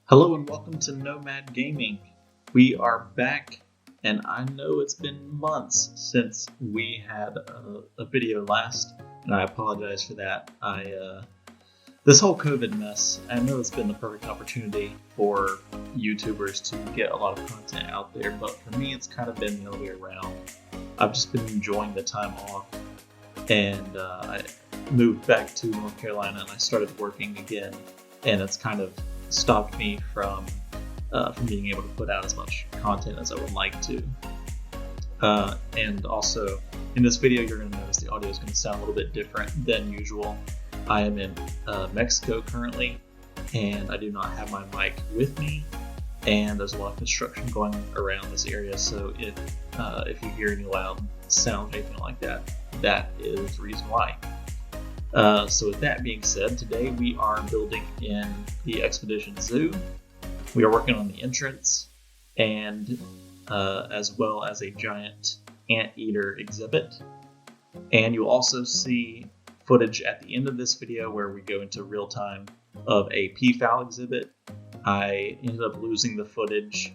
Hello and welcome to Nomad Gaming. We are back, and I know it's been months since we had a video last, and I apologize for that. This whole COVID mess, I know it's been the perfect opportunity for YouTubers to get a lot of content out there, but for me it's kind of been the other way around. I've just been enjoying the time off, and I moved back to North Carolina and I started working again, and it's kind of stopped me from being able to put out as much content as I would like to. And also, in this video, you're going to notice the audio is going to sound a little bit different than usual. I am in Mexico currently, and I do not have my mic with me, and there's a lot of construction going around this area, so if you hear any loud sound or anything like that, that is the reason why. So with that being said, today we are building in the Expedition Zoo. We are working on the entrance and as well as a giant Anteater exhibit. And you'll also see footage at the end of this video where we go into real time of a peafowl exhibit. I ended up losing the footage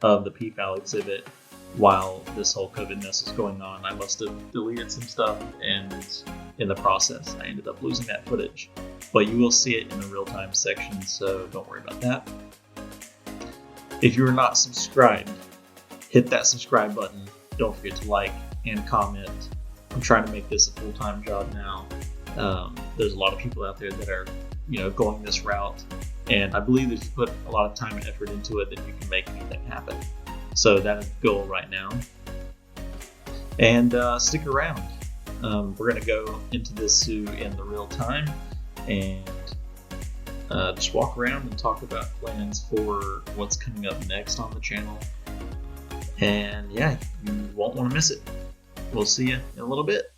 of the peafowl exhibit while this whole COVID mess is going on. I must have deleted some stuff, and in the process I ended up losing that footage. But you will see it in the real-time section, so don't worry about that. If you are not subscribed, hit that subscribe button. Don't forget to like and comment. I'm trying to make this a full-time job now. There's a lot of people out there that are, going this route, and I believe if you put a lot of time and effort into it, then you can make anything happen. So that is the goal right now. And stick around. We're going to go into this zoo in the real time and just walk around and talk about plans for what's coming up next on the channel. And yeah, you won't want to miss it. We'll see you in a little bit.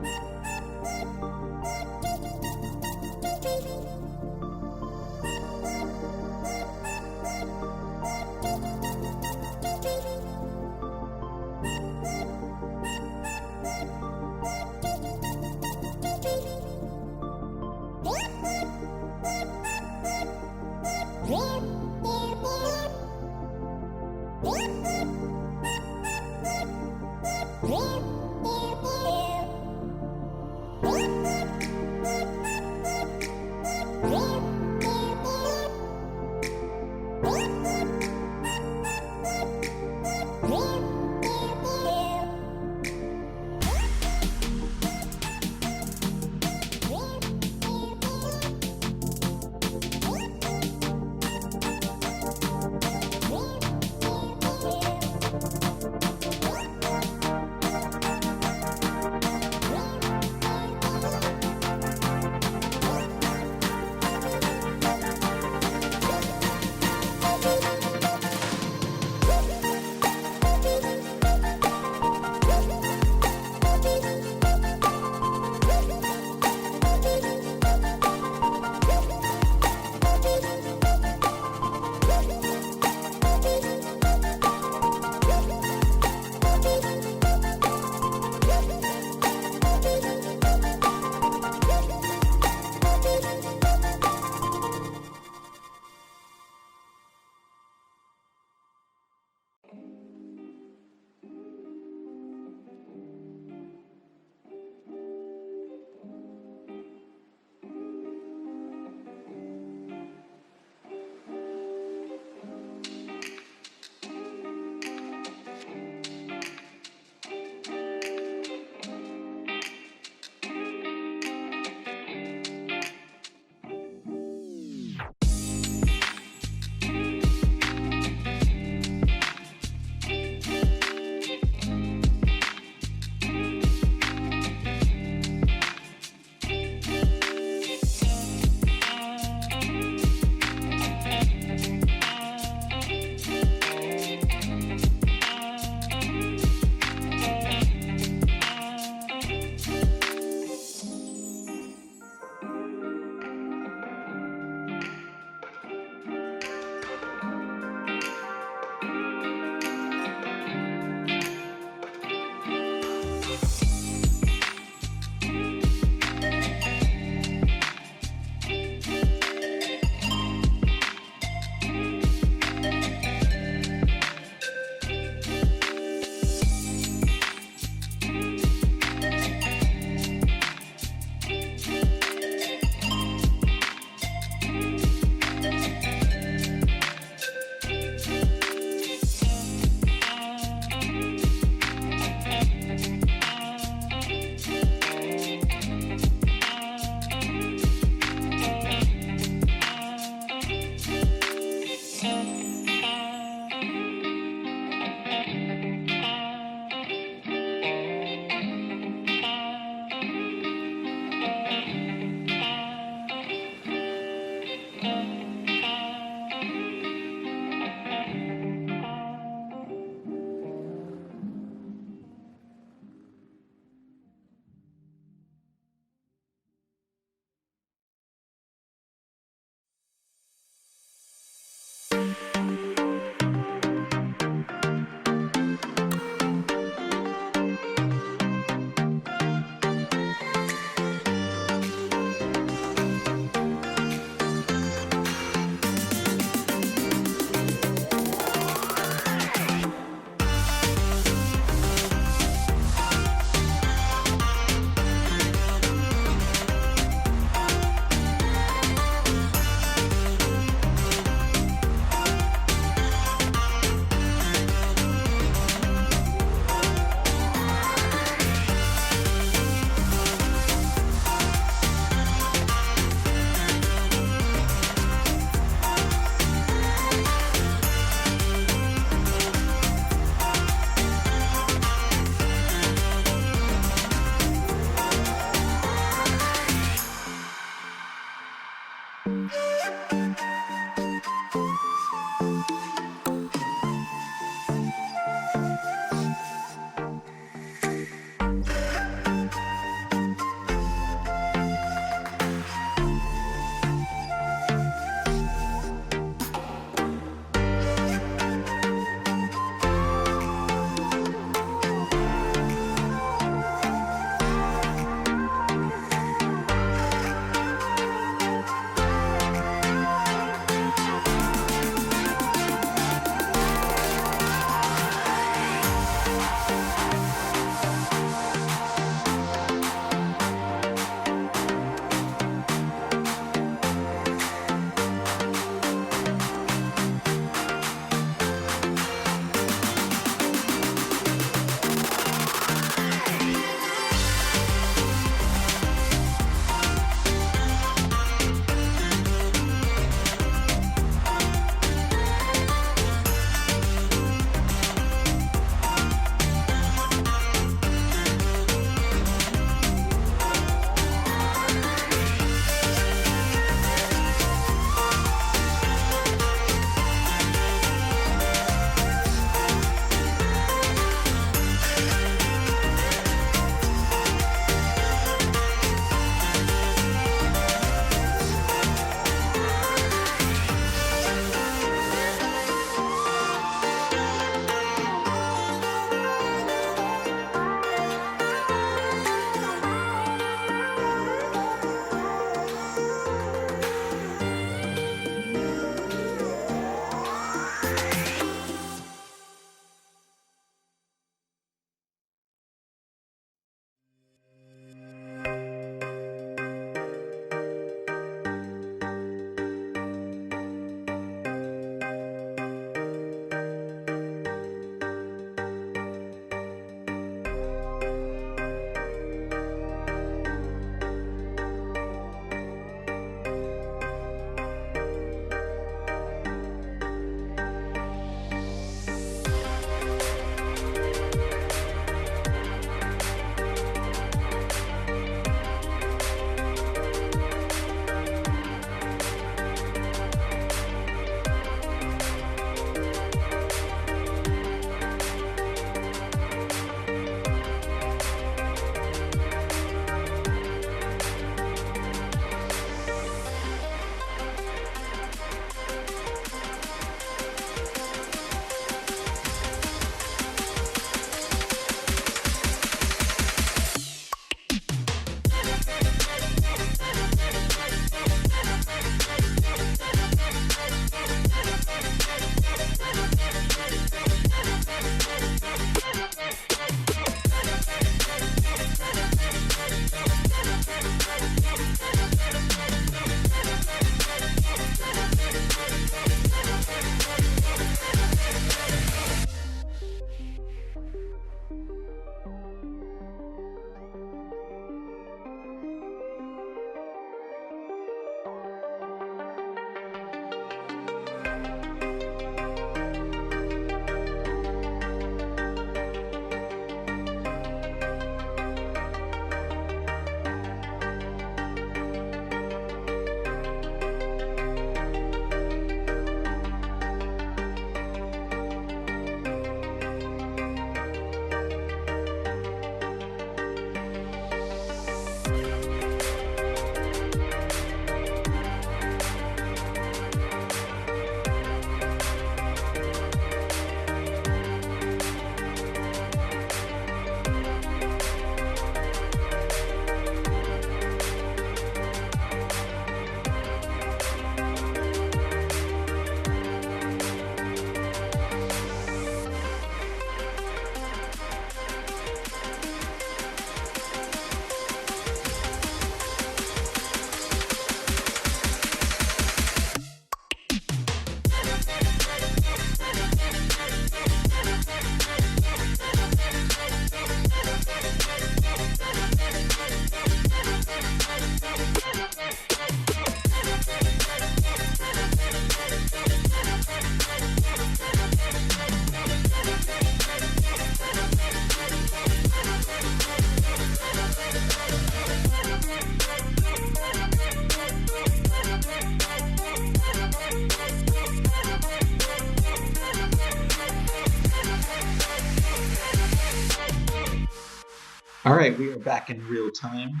All right, we are back in real time,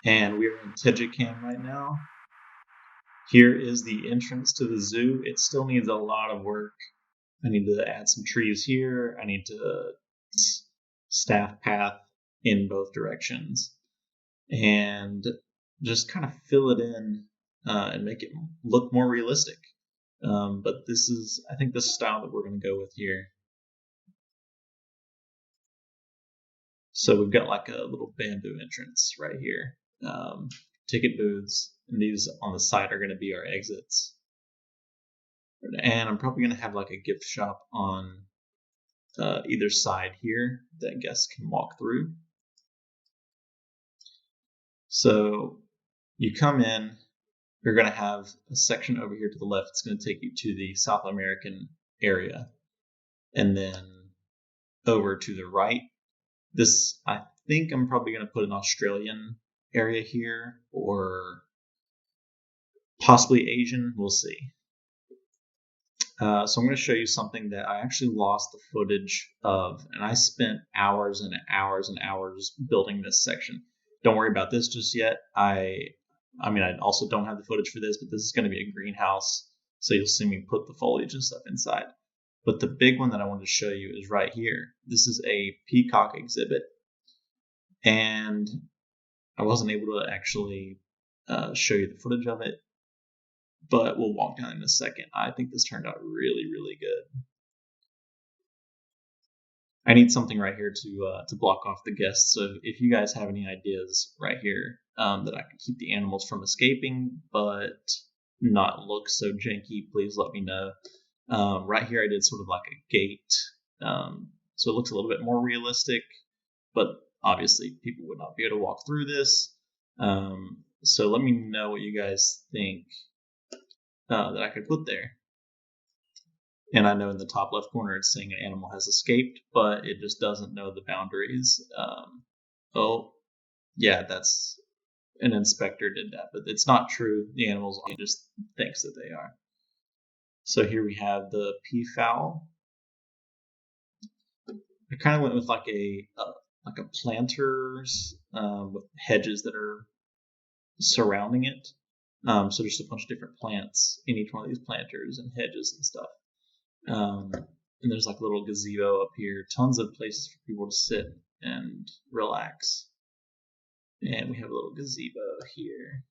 and we are in Tejicam right now. Here is the entrance to the zoo. It still needs a lot of work. I need to add some trees here. I need to staff path in both directions and just kind of fill it in and make it look more realistic. But this is, I think, the style that we're going to go with here. So we've got like a little bamboo entrance right here. Ticket booths, and these on the side are going to be our exits. And I'm probably going to have like a gift shop on either side here that guests can walk through. So you come in, you're going to have a section over here to the left. It's going to take you to the South American area. And then over to the right, this, I think I'm probably going to put an Australian area here, or possibly Asian. We'll see. So I'm going to show you something that I actually lost the footage of, and I spent hours and hours and hours building this section. Don't worry about this just yet. I also don't have the footage for this, but this is going to be a greenhouse, so you'll see me put the foliage and stuff inside. But the big one that I wanted to show you is right here. This is a Peacock Exhibit, and I wasn't able to actually show you the footage of it, but we'll walk down in a second. I think this turned out really, really good. I need something right here to block off the guests. So if you guys have any ideas right here that I can keep the animals from escaping, but not look so janky, please let me know. Right here I did sort of like a gate, so it looks a little bit more realistic, but obviously people would not be able to walk through this. So let me know what you guys think that I could put there. And I know in the top left corner it's saying an animal has escaped, but it just doesn't know the boundaries. Oh, yeah, that's an inspector did that, but it's not true. The animals just thinks that they are. So here we have the peafowl. I kind of went with like a planters with hedges that are surrounding it. So just a bunch of different plants in each one of these planters and hedges and stuff. And there's like a little gazebo up here, tons of places for people to sit and relax. And we have a little gazebo here.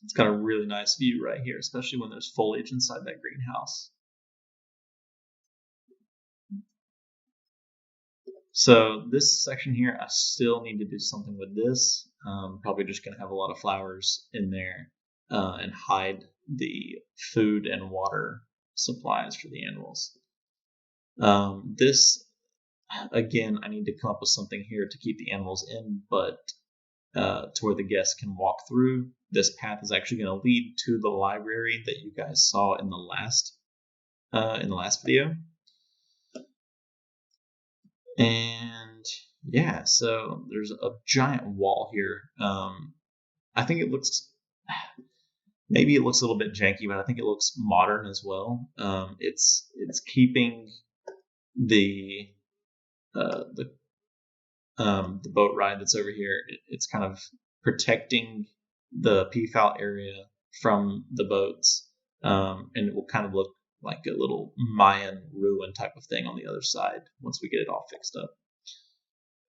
It's got a really nice view right here, especially when there's foliage inside that greenhouse. So this section here, I still need to do something with this. Probably just going to have a lot of flowers in there and hide the food and water supplies for the animals. This, again, I need to come up with something here to keep the animals in, but to where the guests can walk through. This path is actually going to lead to the library that you guys saw in the last video. And yeah, so there's a giant wall here. I think it looks, maybe it looks a little bit janky, but I think it looks modern as well. It's keeping the boat ride that's over here. It's kind of protecting the peafowl area from the boats, and it will kind of look like a little Mayan ruin type of thing on the other side once we get it all fixed up.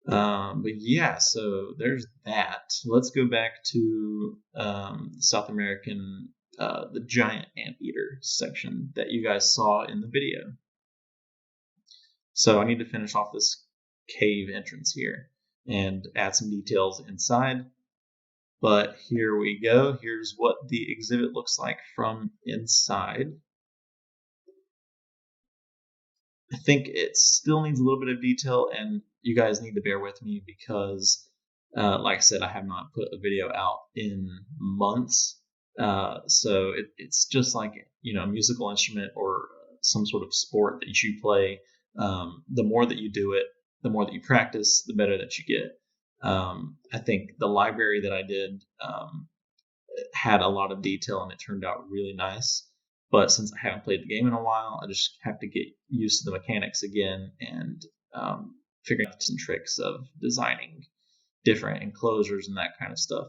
But yeah, so there's that. Let's go back to South American, the giant anteater section that you guys saw in the video. So I need to finish off this cave entrance here and add some details inside. But here we go. Here's what the exhibit looks like from inside. I think it still needs a little bit of detail, and you guys need to bear with me because, like I said, I have not put a video out in months. So it's just like, a musical instrument or some sort of sport that you play. The more that you do it, the more that you practice, the better that you get. I think the library that I did had a lot of detail and it turned out really nice. But since I haven't played the game in a while, I just have to get used to the mechanics again and figuring out some tricks of designing different enclosures and that kind of stuff.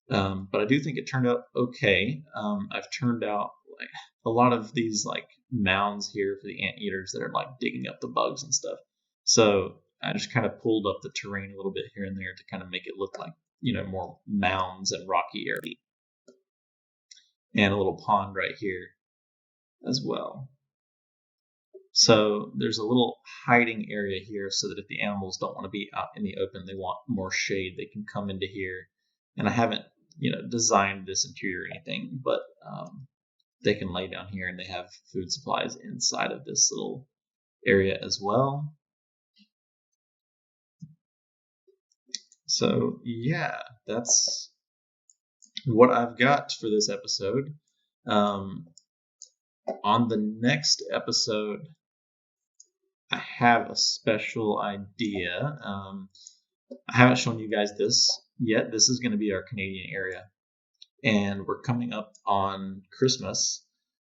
But I do think it turned out okay. I've turned out like a lot of these like mounds here for the anteaters that are like digging up the bugs and stuff. So I just kind of pulled up the terrain a little bit here and there to kind of make it look like, more mounds and rocky area. And a little pond right here as well. So there's a little hiding area here so that if the animals don't want to be out in the open, they want more shade, they can come into here. And I haven't, designed this interior or anything, but they can lay down here and they have food supplies inside of this little area as well. So yeah, that's what I've got for this episode. On the next episode, I have a special idea. I haven't shown you guys this yet. This is going to be our Canadian area, and we're coming up on Christmas.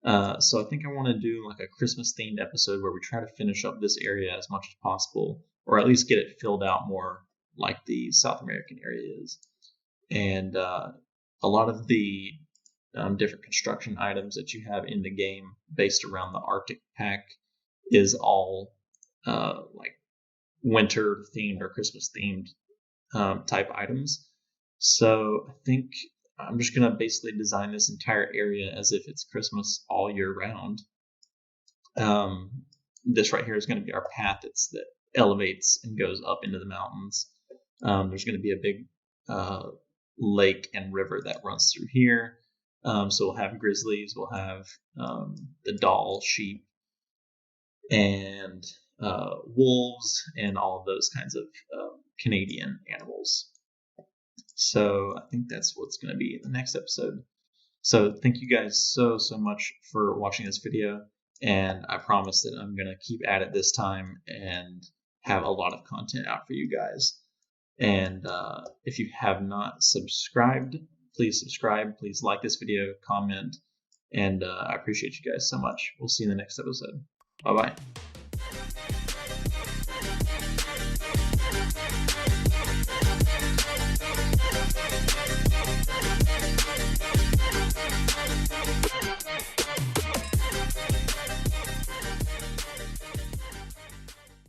So I think I want to do like a Christmas themed episode where we try to finish up this area as much as possible, or at least get it filled out more like the South American area is. And a lot of the different construction items that you have in the game based around the Arctic pack is all like winter themed or Christmas themed type items. So I think I'm just going to basically design this entire area as if it's Christmas all year round. This right here is going to be our path that elevates and goes up into the mountains. There's going to be a big lake and river that runs through here. So we'll have grizzlies, we'll have the Dall sheep, and wolves, and all of those kinds of Canadian animals. So I think that's what's going to be in the next episode. So thank you guys so much for watching this video, and I promise that I'm going to keep at it this time and have a lot of content out for you guys. And if you have not subscribed, please subscribe. Please like this video, comment, and I appreciate you guys so much. We'll see you in the next episode. Bye-bye.